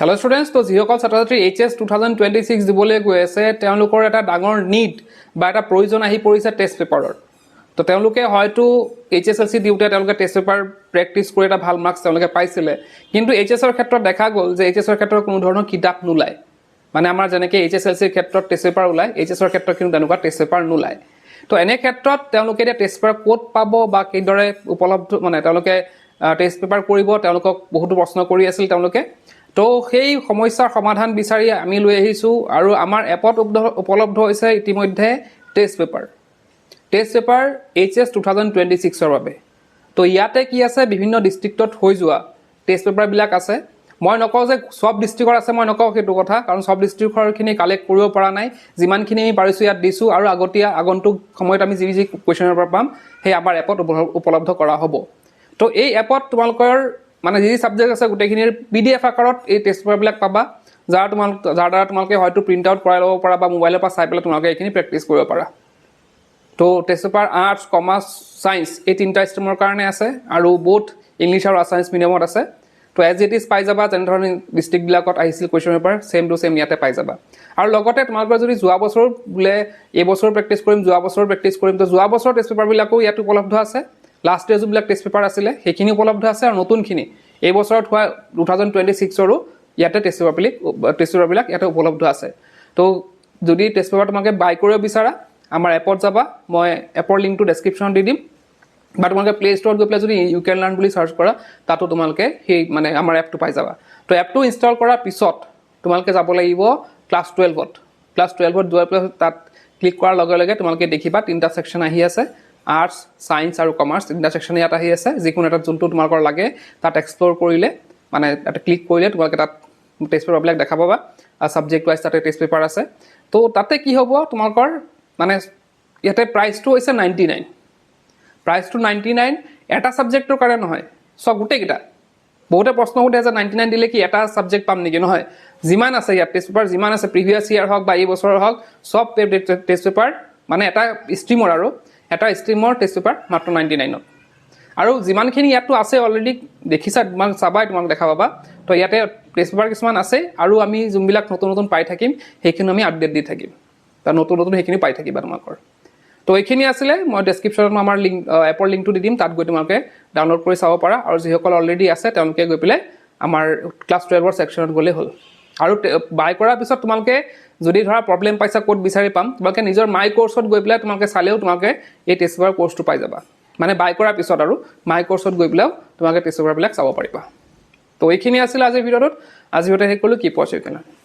Hello students, তো যিসকল ছাত্ৰ-ছাত্ৰী HS 2026 দিবলৈ গৈ আছে তেওঁলোকৰ এটা ডাঙৰ নিড বা এটা প্ৰয়োজন আহি পৰিছে টেষ্ট পেপাৰৰ। তো তেওঁলোকে হয়তো HSLC দিওঁতে তেওঁলোকে টেষ্ট পেপাৰ প্ৰেক্টিছ কৰি এটা ভাল মাৰ্কছ তেওঁলোকে পাইছিলে, কিন্তু HSৰ ক্ষেত্ৰত দেখা গ'ল যে HSৰ ক্ষেত্ৰত কোনো ধৰণৰ কিতাপ নোলায়। মানে আমাৰ যেনেকৈ HSLCৰ ক্ষেত্ৰত টেষ্ট পেপাৰ ওলায়, HSৰ ক্ষেত্ৰত কিন্তু তেনেকুৱা টেষ্ট পেপাৰ নোলায়। তো এনে ক্ষেত্ৰত তেওঁলোকে এতিয়া টেষ্ট পেপাৰ ক'ত পাব বা কিদৰে উপলব্ধ, মানে তেওঁলোকে টেষ্ট পেপাৰ কৰিব, তেওঁলোকক বহুতো প্ৰশ্ন কৰি আছিল তেওঁলোকে। তো সেই সমস্যাৰ সমাধান বিচাৰি আমি লৈ আহিছোঁ আৰু আমাৰ এপত উপলব্ধ হৈছে ইতিমধ্যে টেষ্ট পেপাৰ HS 2026ৰ বাবে। তো ইয়াতে কি আছে, বিভিন্ন ডিষ্ট্ৰিক্টত হৈ যোৱা টেষ্ট পেপাৰবিলাক আছে। মই নকওঁ যে সব ডিষ্ট্ৰিক্টৰ আছে, মই নকওঁ সেইটো কথা, কাৰণ সব ডিষ্ট্ৰিক্টৰখিনি কালেক্ট কৰিব পৰা নাই। যিমানখিনি আমি পাৰিছোঁ ইয়াত দিছোঁ আৰু আগন্তুক সময়ত আমি যি কুৱেশ্যন পেপাৰ পাম সেই আমাৰ এপত উপলব্ধ কৰা হ'ব। তো এই এপত তোমালোকৰ মানে যি ছাবজেক্ট আছে গোটেইখিনিৰ PDF আকাৰত এই টেষ্ট পেপাৰবিলাক পাবা, যাৰ দ্বাৰা তোমালোকে হয়তো প্ৰিণ্ট আউট কৰাই ল'ব পাৰা বা মোবাইলৰ পৰা চাই পেলাই তোমালোকে এইখিনি প্ৰেক্টিছ কৰিব পাৰা। তো test paper arts, commerce, science এই তিনিটা ষ্ট্ৰীমৰ কাৰণে আছে আৰু বোথ ইংলিছ আৰু আছামিজ মিডিয়ামত আছে। তো এজ ইট ইজ পাই যাবা, যেনেধৰণে ডিষ্ট্ৰিক্টবিলাকত আহিছিল question paper same to same ইয়াতে পাই যাবা। আৰু লগতে তোমালোকৰ যদি যোৱা বছৰ বোলে এইবছৰ প্ৰেক্টিছ কৰিম, যোৱা বছৰ প্ৰেক্টিছ কৰিম, তো যোৱা বছৰ টেষ্ট পেপাৰবিলাকো ইয়াত উপলব্ধ আছে। লাষ্ট ইয়াৰ যিবিলাক টেষ্ট পেপাৰ আছিলে সেইখিনি উপলব্ধ আছে আৰু নতুনখিনি এই বছৰত হোৱা 2026ৰো ইয়াতে টেষ্ট পেপাৰবিলাক ইয়াতে উপলব্ধ আছে। তো যদি টেষ্ট পেপাৰ তোমালোকে বাই কৰিব বিচাৰা আমাৰ এপত যাবা, মই এপৰ লিংকটো ডেছক্ৰিপশ্যনত দি দিম, বা তোমালোকে প্লে ষ্টৰত গৈ পেলাই যদি ইউ কেন লাৰ্ণ বুলি চাৰ্চ কৰা তাতো তোমালোকে সেই মানে আমাৰ এপটো পাই যাবা। তো এপটো ইনষ্টল কৰাৰ পিছত তোমালোকে যাব লাগিব ক্লাছ 12ত যোৱাৰ পিছত তাত ক্লিক কৰাৰ লগে লগে তোমালোকে দেখিবা তিনিটা ছেকশ্যন আহি আছে, আৰ্টছ, ছায়েন্স আৰু কমাৰ্চ তিনিটা ছেকশ্যন ইয়াত আহি আছে। যিকোনো এটাত যোনটো তোমালোকৰ লাগে তাত এক্সপ্ল'ৰ কৰিলে, মানে এটা ক্লিক কৰিলে তোমালোকে তাত টেষ্ট পেপাৰবিলাক দেখা পাবা আৰু ছাবজেক্ট ৱাইজ তাতে টেষ্ট পেপাৰ আছে। তো তাতে কি হ'ব তোমালোকৰ মানে ইয়াতে প্ৰাইচটো হৈছে 99। প্ৰাইচটো 99 এটা ছাবজেক্টৰ কাৰণে নহয়, চব গোটেইকেইটা। বহুতে প্ৰশ্ন সোধে যে 99 দিলে কি এটা ছাবজেক্ট পাম নেকি? নহয়, যিমান আছে ইয়াত টেষ্ট পেপাৰ যিমান আছে, প্ৰিভিয়াছ ইয়াৰ হওক বা এই বছৰৰ হওক, চব টেষ্ট পেপাৰ মানে এটা ষ্ট্ৰীমৰ টেষ্ট পেপাৰ মাত্ৰ 99ত। আৰু যিমানখিনি ইয়াতো আছে অলৰেডি দেখিছা, তোমাক চাবাই, তোমাক দেখা পাবা। তো ইয়াতে টেষ্ট পেপাৰ কিছুমান আছে আৰু আমি যোনবিলাক নতুন পাই থাকিম সেইখিনি আমি আপডেট দি থাকিম, বা নতুন সেইখিনি পাই থাকিবা তোমালোকৰ। তো এইখিনি আছিলে, মই ডেছক্ৰিপশ্যনত আমাৰ এপৰ লিংকটো দি দিম, তাত গৈ তোমালোকে ডাউনলোড কৰি চাব পাৰা। আৰু যিসকল অলৰেডি আছে তেওঁলোকে গৈ পেলাই আমাৰ ক্লাছ 12ৰ ছেকশ্যনত গ'লেই হ'ল। আৰু বাই কৰাৰ পিছত তোমালোকে যদি ধৰা প্ৰব্লেম পাইছা ক'ত বিচাৰি পাম, তোমালোকে নিজৰ মাই কৰ্চত গৈ পেলাই তোমালোকে চালেও তোমালোকে এই টেষ্ট পেপাৰ কৰ্চটো পাই যাবা। মানে বাই কৰাৰ পিছত আৰু মাই কৰ্চত গৈ পেলাইও তোমালোকে টেষ্ট পেপাৰবিলাক চাব পাৰিবা। তো এইখিনি আছিলে আজিৰ ভিডিঅ'টোত। আজিৰ ভিডিঅ'টো শেষ কৰিলোঁ। কিপ ৱাচিং ইউ কেন লাৰ্ণ।